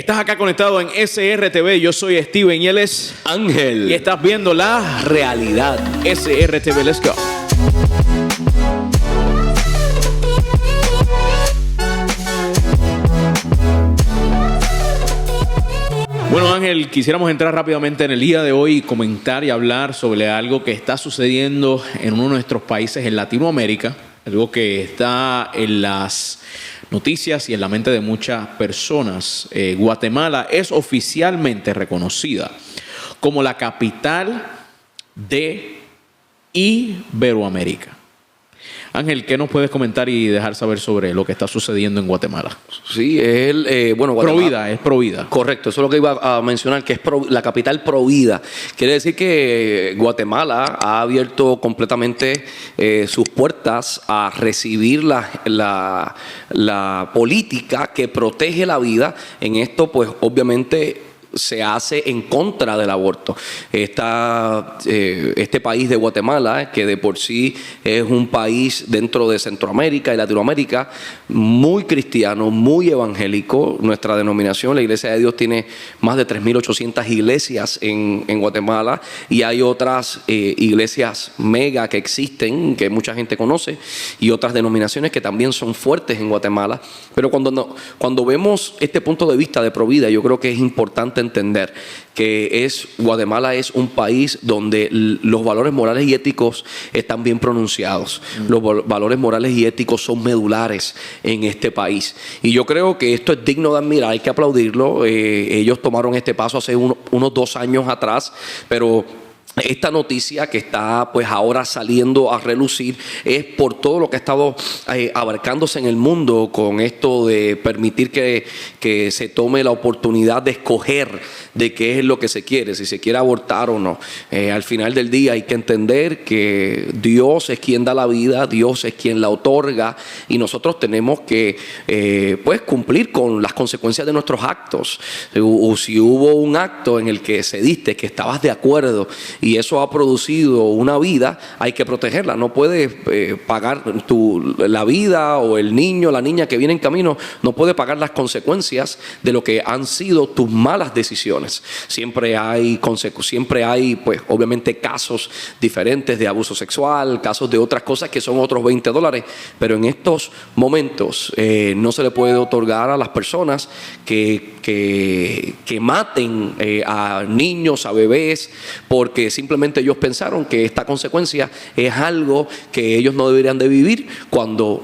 Estás acá conectado en SRTV, yo soy Steven y él es Ángel. Y estás viendo la realidad. SRTV, let's go. Bueno, Ángel, quisiéramos entrar rápidamente en el día de hoy y comentar y hablar sobre algo que está sucediendo en uno de nuestros países en Latinoamérica, algo que está en las noticias y en la mente de muchas personas. Guatemala es oficialmente reconocida como la capital de Iberoamérica. Ángel, ¿qué nos puedes comentar y dejar saber sobre lo que está sucediendo en Guatemala? Sí, bueno, Guatemala, es Provida. Correcto, eso es lo que iba a mencionar, que es la capital Provida. Quiere decir que Guatemala ha abierto completamente sus puertas a recibir la política que protege la vida. En esto, pues, obviamente, se hace en contra del aborto. Este país de Guatemala, que de por sí es un país dentro de Centroamérica y Latinoamérica, muy cristiano, muy evangélico. Nuestra denominación, la Iglesia de Dios, tiene más de 3.800 iglesias en Guatemala, y hay otras iglesias mega que existen, que mucha gente conoce, y otras denominaciones que también son fuertes en Guatemala. Pero cuando vemos este punto de vista de Provida, yo creo que es importante entender que Guatemala es un país donde los valores morales y éticos están bien pronunciados. Los valores morales y éticos son medulares en este país. Y yo creo que esto es digno de admirar, hay que aplaudirlo. Ellos tomaron este paso hace unos 2 años atrás, pero esta noticia que está pues ahora saliendo a relucir es por todo lo que ha estado abarcándose en el mundo con esto de permitir que se tome la oportunidad de escoger de qué es lo que se quiere, si se quiere abortar o no. Al final del día hay que entender que Dios es quien da la vida, Dios es quien la otorga, y nosotros tenemos que pues cumplir con las consecuencias de nuestros actos. O si hubo un acto en el que cediste, que estabas de acuerdo, y eso ha producido una vida, hay que protegerla. No puedes pagar la vida, o el niño, la niña que viene en camino, no puede pagar las consecuencias de lo que han sido tus malas decisiones. Siempre hay pues obviamente casos diferentes de abuso sexual, casos de otras cosas que son otros $20, pero en estos momentos no se le puede otorgar a las personas que maten a niños, a bebés, porque simplemente ellos pensaron que esta consecuencia es algo que ellos no deberían de vivir cuando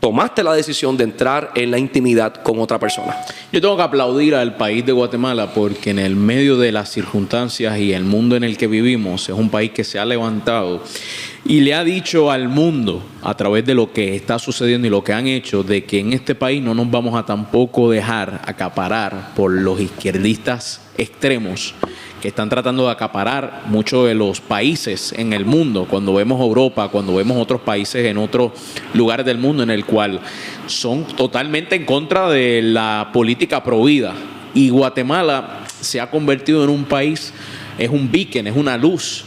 tomaste la decisión de entrar en la intimidad con otra persona. Yo tengo que aplaudir al país de Guatemala porque en el medio de las circunstancias y el mundo en el que vivimos, es un país que se ha levantado y le ha dicho al mundo, a través de lo que está sucediendo y lo que han hecho, de que en este país no nos vamos a tampoco dejar acaparar por los izquierdistas extremos que están tratando de acaparar muchos de los países en el mundo. Cuando vemos Europa, cuando vemos otros países en otros lugares del mundo en el cual son totalmente en contra de la política provida. Y Guatemala se ha convertido en un país, es un beacon, es una luz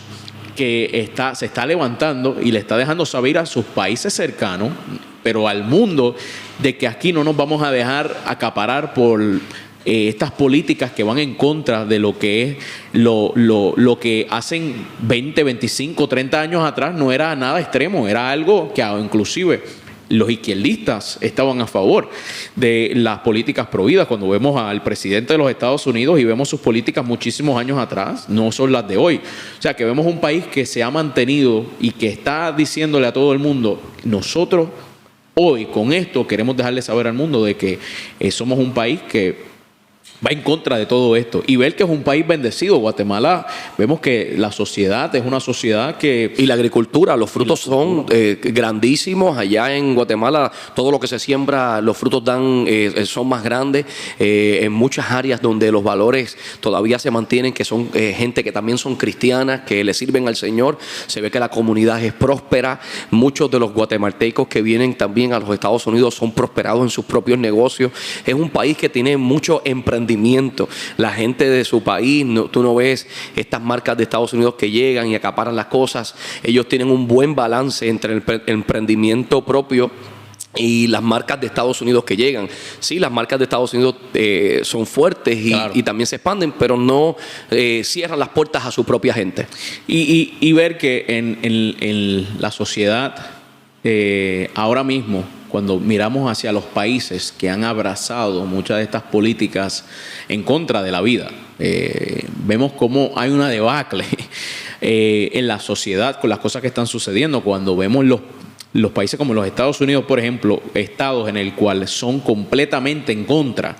que se está levantando y le está dejando saber a sus países cercanos, pero al mundo, de que aquí no nos vamos a dejar acaparar por estas políticas que van en contra de lo que es lo que hacen 20, 25, 30 años atrás. No era nada extremo, era algo que inclusive los izquierdistas estaban a favor de las políticas prohibidas. Cuando vemos al presidente de los Estados Unidos y vemos sus políticas muchísimos años atrás, no son las de hoy. O sea, que vemos un país que se ha mantenido y que está diciéndole a todo el mundo: nosotros hoy con esto queremos dejarle saber al mundo de que somos un país que va en contra de todo esto, y ver que es un país bendecido. Guatemala, vemos que la sociedad es una sociedad que... Y la agricultura, los frutos son grandísimos. Allá en Guatemala, todo lo que se siembra, los frutos son más grandes. En muchas áreas donde los valores todavía se mantienen, que son gente que también son cristianas, que le sirven al Señor, se ve que la comunidad es próspera. Muchos de los guatemaltecos que vienen también a los Estados Unidos son prosperados en sus propios negocios. Es un país que tiene mucho emprendimiento. La gente de su país, tú no ves estas marcas de Estados Unidos que llegan y acaparan las cosas. Ellos tienen un buen balance entre el emprendimiento propio y las marcas de Estados Unidos que llegan. Sí, las marcas de Estados Unidos son fuertes Claro. y también se expanden, pero no cierran las puertas a su propia gente. Y ver que en la sociedad, ahora mismo, cuando miramos hacia los países que han abrazado muchas de estas políticas en contra de la vida, vemos cómo hay una debacle en la sociedad con las cosas que están sucediendo. Cuando vemos los países como los Estados Unidos, por ejemplo, estados en el cual son completamente en contra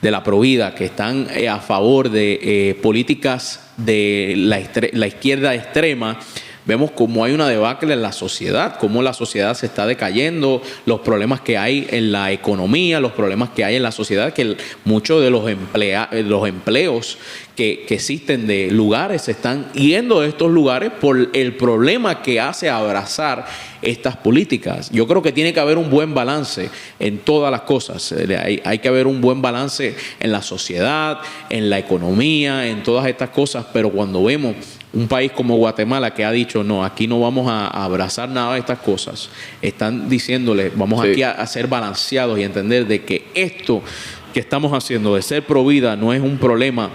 de la provida, que están a favor de políticas de la izquierda extrema, vemos cómo hay una debacle en la sociedad, cómo la sociedad se está decayendo, los problemas que hay en la economía, los problemas que hay en la sociedad, que muchos de los empleos que existen de lugares se están yendo de estos lugares por el problema que hace abrazar estas políticas. Yo creo que tiene que haber un buen balance en todas las cosas. Hay que haber un buen balance en la sociedad, en la economía, en todas estas cosas, pero cuando vemos un país como Guatemala que ha dicho, no, aquí no vamos a abrazar nada de estas cosas, están diciéndole, vamos aquí a ser balanceados y entender de que esto que estamos haciendo de ser pro vida no es un problema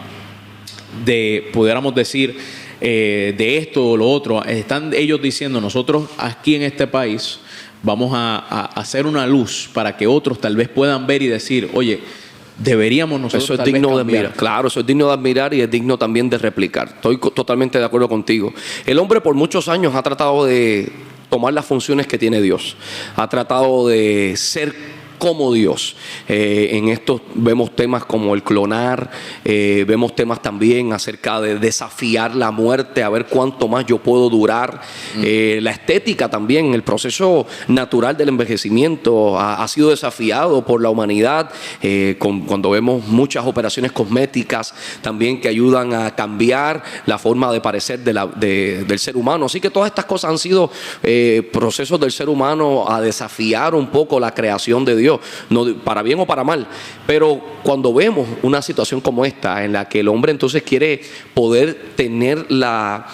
de, pudiéramos decir, de esto o lo otro. Están ellos diciendo, nosotros aquí en este país vamos a hacer una luz para que otros tal vez puedan ver y decir, oye, deberíamos nosotros eso es tal vez digno de cambiar. admirar. Claro, eso es digno de admirar y es digno también de replicar. Estoy totalmente de acuerdo contigo. El hombre por muchos años ha tratado de tomar las funciones que tiene Dios. Ha tratado de ser como Dios. En esto vemos temas como el clonar, vemos temas también acerca de desafiar la muerte, a ver cuánto más yo puedo durar. La estética también, el proceso natural del envejecimiento ha sido desafiado por la humanidad, cuando vemos muchas operaciones cosméticas también que ayudan a cambiar la forma de parecer del ser humano. Así que todas estas cosas han sido procesos del ser humano a desafiar un poco la creación de Dios. No, para bien o para mal, pero cuando vemos una situación como esta en la que el hombre entonces quiere poder tener la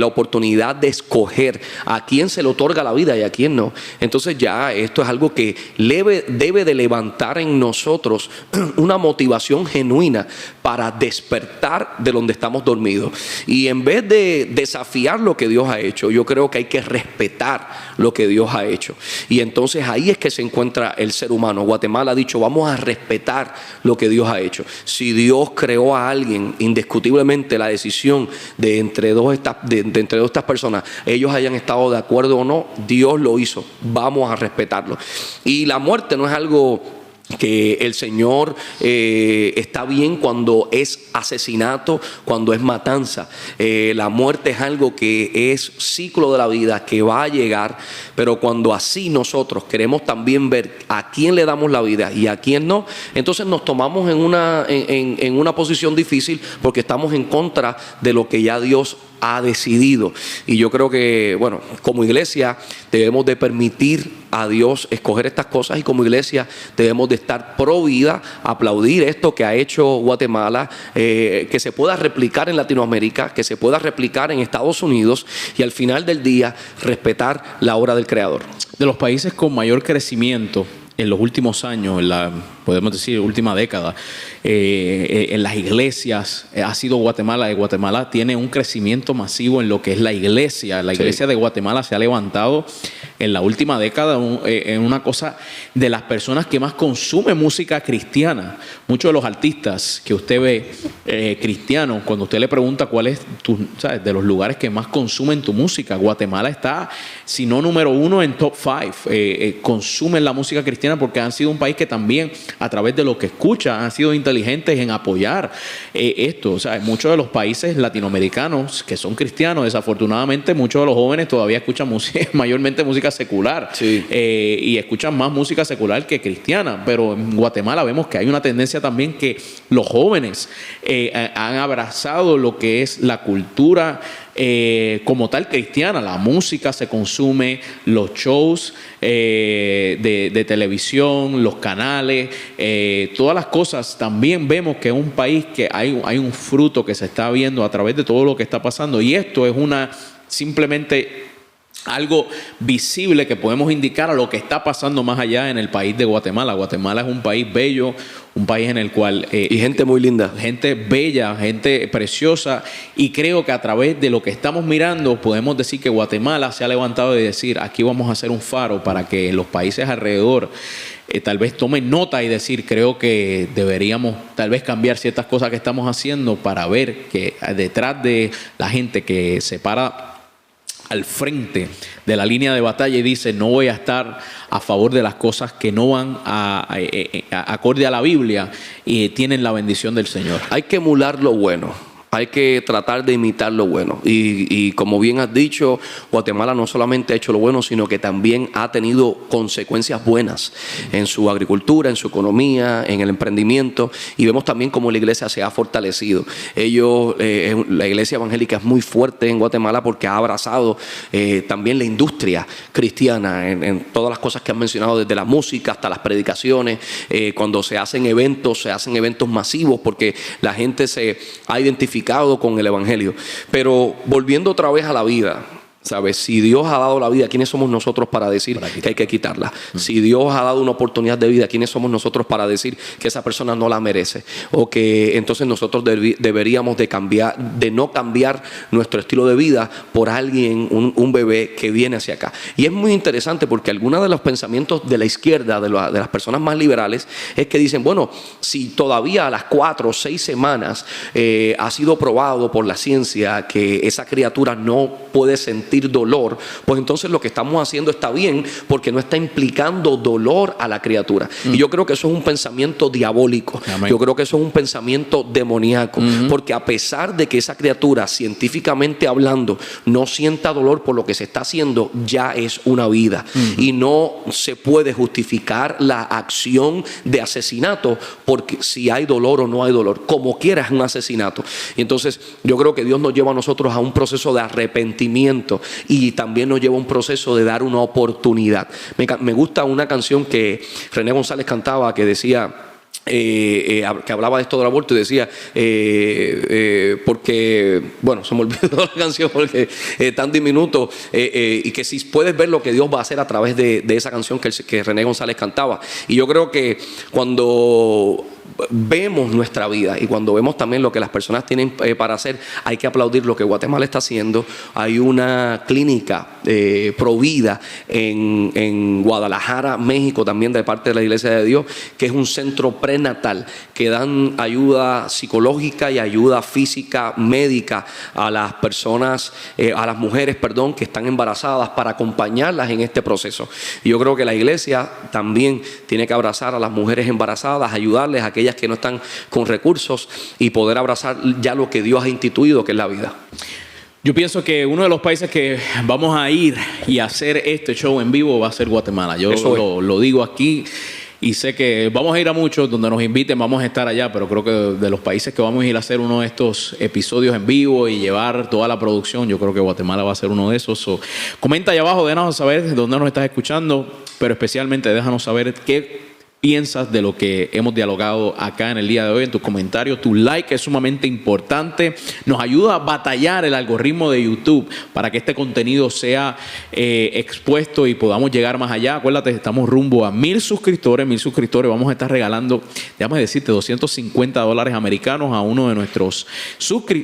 oportunidad de escoger a quién se le otorga la vida y a quién no, entonces ya esto es algo que debe de levantar en nosotros una motivación genuina para despertar de donde estamos dormidos, y en vez de desafiar lo que Dios ha hecho, yo creo que hay que respetar lo que Dios ha hecho, y entonces ahí es que se encuentra el ser humano. Guatemala ha dicho, vamos a respetar lo que Dios ha hecho. Si Dios creó a alguien, indiscutiblemente la decisión de entre dos estas personas, ellos hayan estado de acuerdo o no, Dios lo hizo, vamos a respetarlo. Y la muerte no es algo que el Señor está bien cuando es asesinato, cuando es matanza. La muerte es algo que es ciclo de la vida, que va a llegar, pero cuando así nosotros queremos también ver a quién le damos la vida y a quién no, entonces nos tomamos en una posición difícil, porque estamos en contra de lo que ya Dios ha decidido. Y yo creo que, bueno, como iglesia debemos de permitir a Dios escoger estas cosas, y como iglesia debemos de estar pro vida, aplaudir esto que ha hecho Guatemala, que se pueda replicar en Latinoamérica, que se pueda replicar en Estados Unidos, y al final del día respetar la obra del Creador. De los países con mayor crecimiento en los últimos años, podemos decir última década, en las iglesias, ha sido Guatemala. Y Guatemala tiene un crecimiento masivo en lo que es la iglesia. La iglesia de Guatemala se ha levantado en la última década en una cosa de las personas que más consumen música cristiana. Muchos de los artistas que usted ve cristianos, cuando usted le pregunta cuál es ¿sabes?, de los lugares que más consumen tu música, Guatemala está, si no número uno, en top 5. Consumen la música cristiana porque han sido un país que también, a través de lo que escucha, han sido inteligentes en apoyar esto. O sea, muchos de los países latinoamericanos que son cristianos, desafortunadamente muchos de los jóvenes todavía escuchan música, mayormente música secular, y escuchan más música secular que cristiana. Pero en Guatemala vemos que hay una tendencia también que los jóvenes han abrazado lo que es la cultura como tal cristiana. La música se consume, los shows de televisión, los canales, todas las cosas. También vemos que es un país que hay un fruto que se está viendo a través de todo lo que está pasando, y esto es simplemente algo visible que podemos indicar a lo que está pasando más allá en el país de Guatemala. Guatemala es un país bello, un país en el cual... y gente muy linda. Gente bella, gente preciosa, y creo que a través de lo que estamos mirando podemos decir que Guatemala se ha levantado y decir, aquí vamos a hacer un faro para que los países alrededor tal vez tomen nota y decir, creo que deberíamos tal vez cambiar ciertas cosas que estamos haciendo para ver que detrás de la gente que se para al frente de la línea de batalla y dice, no voy a estar a favor de las cosas que no van acorde a la Biblia, y tienen la bendición del Señor. Hay que emular lo bueno. Hay que tratar de imitar lo bueno. Y como bien has dicho, Guatemala no solamente ha hecho lo bueno, sino que también ha tenido consecuencias buenas en su agricultura, en su economía, en el emprendimiento. Y vemos también cómo la iglesia se ha fortalecido. La iglesia evangélica es muy fuerte en Guatemala porque ha abrazado también la industria cristiana en todas las cosas que han mencionado, desde la música hasta las predicaciones. Cuando se hacen eventos masivos porque la gente se ha identificado con el evangelio. Pero volviendo otra vez a la vida, ¿sabes? Si Dios ha dado la vida, ¿quiénes somos nosotros para decir que hay que quitarla? Si Dios ha dado una oportunidad de vida, ¿quiénes somos nosotros para decir que esa persona no la merece? O que entonces nosotros deberíamos de no cambiar nuestro estilo de vida por alguien, un bebé que viene hacia acá. Y es muy interesante porque algunos de los pensamientos de la izquierda, de las personas más liberales, es que dicen, bueno, si todavía a las 4 o 6 semanas ha sido probado por la ciencia que esa criatura no puede sentir dolor, pues entonces lo que estamos haciendo está bien porque no está implicando dolor a la criatura. Y yo creo que eso es un pensamiento diabólico. Amén. Yo creo que eso es un pensamiento demoníaco, porque a pesar de que esa criatura, científicamente hablando, no sienta dolor por lo que se está haciendo, ya es una vida. Y no se puede justificar la acción de asesinato porque si hay dolor o no hay dolor, como quiera es un asesinato. Y entonces yo creo que Dios nos lleva a nosotros a un proceso de arrepentimiento y también nos lleva a un proceso de dar una oportunidad. Me gusta una canción que René González cantaba que decía, que hablaba de esto del aborto y decía, porque, bueno, se me olvidó la canción porque tan diminuto, y que si puedes ver lo que Dios va a hacer a través de esa canción que René González cantaba. Y yo creo que cuando vemos nuestra vida y cuando vemos también lo que las personas tienen para hacer, hay que aplaudir lo que Guatemala está haciendo. Hay una clínica Provida en Guadalajara, México, también de parte de la Iglesia de Dios, que es un centro prenatal que dan ayuda psicológica y ayuda física, médica a las personas, a las mujeres, que están embarazadas, para acompañarlas en este proceso. Y yo creo que la iglesia también tiene que abrazar a las mujeres embarazadas, ayudarles a aquellas que no están con recursos y poder abrazar ya lo que Dios ha instituido, que es la vida. Yo pienso que uno de los países que vamos a ir y hacer este show en vivo va a ser Guatemala. Yo lo digo aquí y sé que vamos a ir a muchos donde nos inviten, vamos a estar allá, pero creo que de los países que vamos a ir a hacer uno de estos episodios en vivo y llevar toda la producción, yo creo que Guatemala va a ser uno de esos. Comenta allá abajo, déjanos saber dónde nos estás escuchando, pero especialmente déjanos saber qué piensas de lo que hemos dialogado acá en el día de hoy en tus comentarios. Tu like es sumamente importante, nos ayuda a batallar el algoritmo de YouTube para que este contenido sea expuesto y podamos llegar más allá. Acuérdate, estamos rumbo a 1000 suscriptores. Vamos a estar regalando, déjame decirte, $250 americanos a uno de nuestros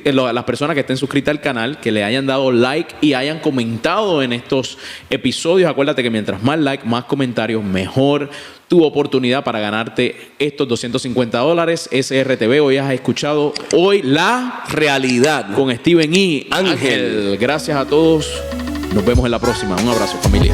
las personas que estén suscritas al canal, que le hayan dado like y hayan comentado en estos episodios. Acuérdate que mientras más like, más comentarios, mejor tu oportunidad para ganarte estos $250. SRTV, hoy has escuchado hoy la realidad con Steven y Ángel. Gracias a todos. Nos vemos en la próxima. Un abrazo, familia.